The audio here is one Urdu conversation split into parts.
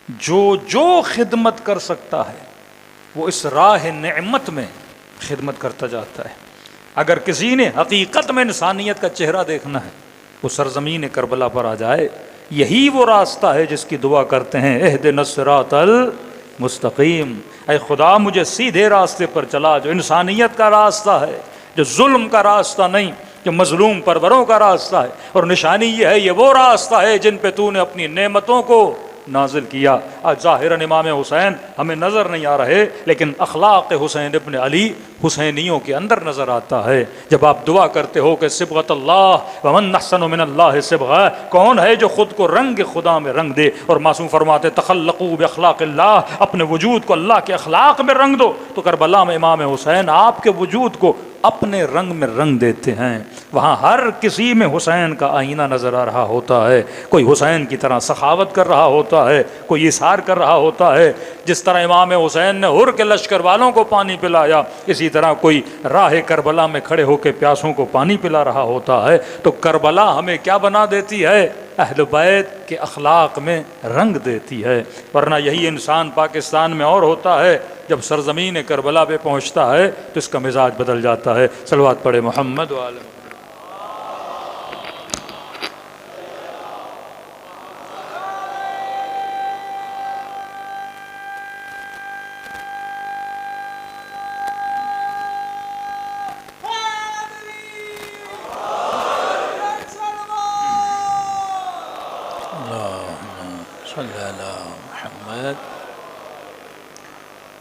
جو خدمت کر سکتا ہے وہ اس راہ نعمت میں خدمت کرتا جاتا ہے۔ اگر کسی نے حقیقت میں انسانیت کا چہرہ دیکھنا ہے وہ سرزمین کربلا پر آ جائے، یہی وہ راستہ ہے جس کی دعا کرتے ہیں اہدنا الصراط المستقیم، اے خدا مجھے سیدھے راستے پر چلا، جو انسانیت کا راستہ ہے، جو ظلم کا راستہ نہیں، جو مظلوم پروروں کا راستہ ہے۔ اور نشانی یہ ہے یہ وہ راستہ ہے جن پہ تو نے اپنی نعمتوں کو نازل کیا۔ آج ظاہراً امام حسین ہمیں نظر نہیں آ رہے، لیکن اخلاق حسین ابن علی حسینیوں کے اندر نظر آتا ہے۔ جب آپ دعا کرتے ہو کہ صبغۃ اللہ ومن احسن من اللہ صبغہ، کون ہے جو خود کو رنگ خدا میں رنگ دے؟ اور معصوم فرماتے تخلقوا باخلاق اللہ، اپنے وجود کو اللہ کے اخلاق میں رنگ دو۔ تو کربلا میں امام حسین آپ کے وجود کو اپنے رنگ میں رنگ دیتے ہیں۔ وہاں ہر کسی میں حسین کا آئینہ نظر آ رہا ہوتا ہے۔ کوئی حسین کی طرح سخاوت کر رہا ہوتا ہے، کوئی اظہار کر رہا ہوتا ہے۔ جس طرح امام حسین نے ہر کے لشکر والوں کو پانی پلایا، اسی طرح کوئی راہ کربلا میں کھڑے ہو کے پیاسوں کو پانی پلا رہا ہوتا ہے۔ تو کربلا ہمیں کیا بنا دیتی ہے؟ اہل بیت کے اخلاق میں رنگ دیتی ہے۔ ورنہ یہی انسان پاکستان میں اور ہوتا ہے، جب سرزمین کربلا پہ پہنچتا ہے تو اس کا مزاج بدل جاتا ہے۔ صلوات پڑھے محمد و آل محمد۔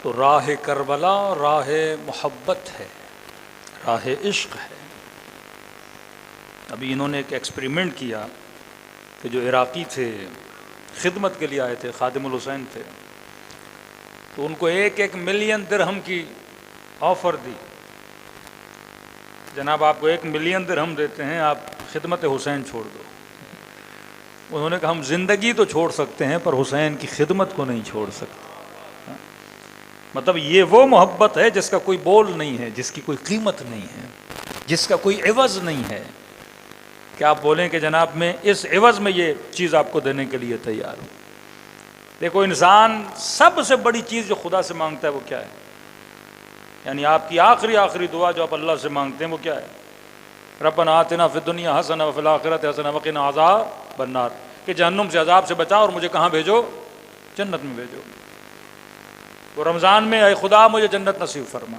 تو راہ کربلا راہ محبت ہے، راہ عشق ہے۔ ابھی انہوں نے ایک ایکسپریمنٹ کیا کہ جو عراقی تھے خدمت کے لیے آئے تھے، خادم الحسین تھے، تو ان کو 1,000,000 درہم کی آفر دی، جناب آپ کو 1,000,000 درہم دیتے ہیں، آپ خدمت حسین چھوڑ دو۔ انہوں نے کہا ہم زندگی تو چھوڑ سکتے ہیں پر حسین کی خدمت کو نہیں چھوڑ سکتے۔ مطلب یہ وہ محبت ہے جس کا کوئی بول نہیں ہے، جس کی کوئی قیمت نہیں ہے، جس کا کوئی عوض نہیں ہے کہ آپ بولیں کہ جناب میں اس عوض میں یہ چیز آپ کو دینے کے لیے تیار ہوں۔ دیکھو انسان سب سے بڑی چیز جو خدا سے مانگتا ہے وہ کیا ہے؟ یعنی آپ کی آخری دعا جو آپ اللہ سے مانگتے ہیں وہ کیا ہے؟ ربنا آتنا فی الدنیا حسنہ وفی الآخرۃ حسنہ وقنا عذاب النار، کہ جہنم سے عذاب سے بچا اور مجھے کہاں بھیجو؟ جنت میں بھیجو۔ وہ رمضان میں اے خدا مجھے جنت نصیب فرما،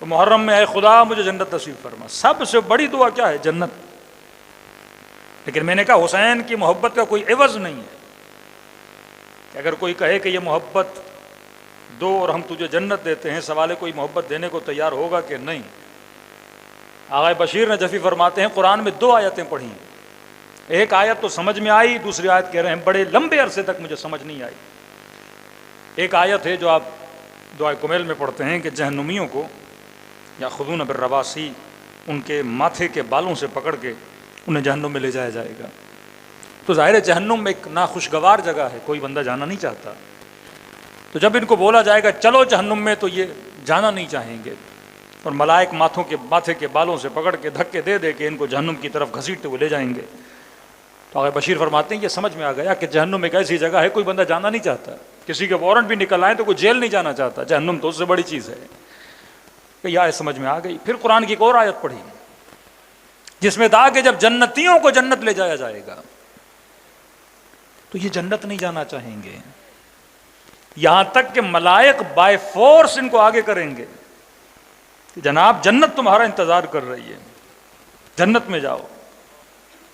وہ محرم میں اے خدا مجھے جنت نصیب فرما۔ سب سے بڑی دعا کیا ہے؟ جنت۔ لیکن میں نے کہا حسین کی محبت کا کوئی عوض نہیں ہے کہ اگر کوئی کہے کہ یہ محبت دو اور ہم تجھے جنت دیتے ہیں، سوال ہے کوئی محبت دینے کو تیار ہوگا کہ نہیں؟ آغا بشیر نجفی فرماتے ہیں قرآن میں 2 آیتیں پڑھی، ایک آیت تو سمجھ میں آئی، دوسری آیت کہہ رہے ہیں بڑے لمبے عرصے تک مجھے سمجھ نہیں آئی۔ ایک آیت ہے جو آپ دعائے کمیل میں پڑھتے ہیں کہ جہنمیوں کو یاخذون بالرواسی، ان کے ماتھے کے بالوں سے پکڑ کے انہیں جہنم میں لے جایا جائے گا۔ تو ظاہر ہے جہنم ایک ناخوشگوار جگہ ہے، کوئی بندہ جانا نہیں چاہتا۔ تو جب ان کو بولا جائے گا چلو جہنم میں تو یہ جانا نہیں چاہیں گے، اور ملائک ماتھے کے بالوں سے پکڑ کے دھکے دے دے کے ان کو جہنم کی طرف گھسیٹتے ہوئے لے جائیں گے۔ تو آغا بشیر فرماتے ہیں یہ سمجھ میں آ گیا کہ جہنم ایک ایسی جگہ ہے کوئی بندہ جانا نہیں چاہتا، کسی کے وارنٹ بھی نکل آئے تو کوئی جیل نہیں جانا چاہتا، جہنم تو اس سے بڑی چیز ہے۔ کہ یہ آیت سمجھ میں آ گئی۔ پھر قرآن کی ایک اور آیت پڑھی جس میں تھا کہ جب جنتیوں کو جنت لے جایا جائے گا تو یہ جنت نہیں جانا چاہیں گے، یہاں تک کہ ملائک بائی فورس ان کو آگے کریں گے کہ جناب جنت تمہارا انتظار کر رہی ہے، جنت میں جاؤ۔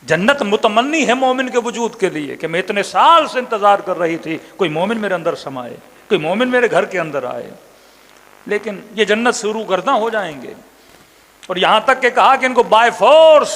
جنت متمنی ہے مومن کے وجود کے لیے کہ میں اتنے سال سے انتظار کر رہی تھی کوئی مومن میرے اندر سمائے، کوئی مومن میرے گھر کے اندر آئے، لیکن یہ جنت شروع گرداں ہو جائیں گے۔ اور یہاں تک کہ کہا کہ ان کو بائی فورس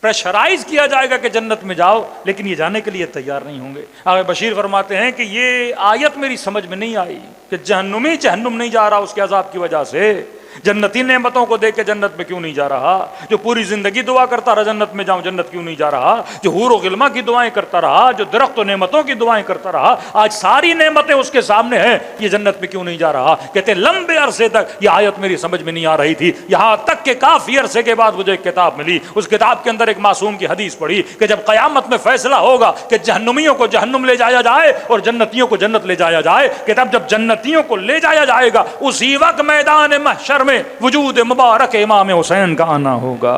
پریشرائز کیا جائے گا کہ جنت میں جاؤ، لیکن یہ جانے کے لیے تیار نہیں ہوں گے۔ آغا بشیر فرماتے ہیں کہ یہ آیت میری سمجھ میں نہیں آئی کہ جہنمی جہنم نہیں جا رہا اس کے عذاب کی وجہ سے، جنتی نعمتوں کو دیکھ کے جنت میں کیوں نہیں جا رہا؟ جو پوری زندگی دعا کرتا رہا جنت میں جاؤں، جنت کیوں نہیں جا رہا؟ جو حور و غلمہ کی دعائیں کرتا رہا، جو درخت و نعمتوں کی دعائیں کرتا رہا، آج ساری نعمتیں اس کے سامنے ہیں، یہ جنت میں کیوں نہیں جا رہا؟ کہتے لمبے عرصے تک یہ آیت میری سمجھ میں نہیں آ رہی تھی، یہاں تک کہ کافی عرصے کے بعد مجھے ایک کتاب ملی، اس کتاب کے اندر ایک معصوم کی حدیث پڑھی کہ جب قیامت میں فیصلہ ہوگا کہ جہنمیوں کو جہنم لے جایا جائے اور جنتیوں کو جنت لے جایا جائے، کہ تب جب جنتیوں کو لے جایا جائے گا اسی وقت میدان محشر میں وجود مبارک امام حسین کا آنا ہوگا۔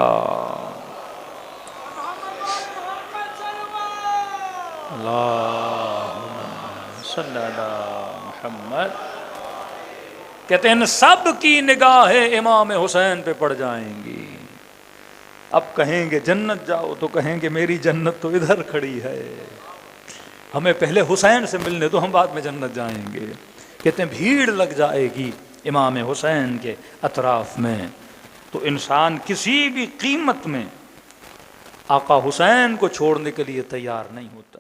اللہم صلی علی محمد۔ کہتے ہیں سب کی نگاہیں امام حسین پہ پڑ جائیں گی، اب کہیں گے جنت جاؤ تو کہیں گے میری جنت تو ادھر کھڑی ہے، ہمیں پہلے حسین سے ملنے تو ہم بعد میں جنت جائیں گے۔ کہتے ہیں بھیڑ لگ جائے گی امام حسین کے اطراف میں، تو انسان کسی بھی قیمت میں آقا حسین کو چھوڑنے کے لیے تیار نہیں ہوتا۔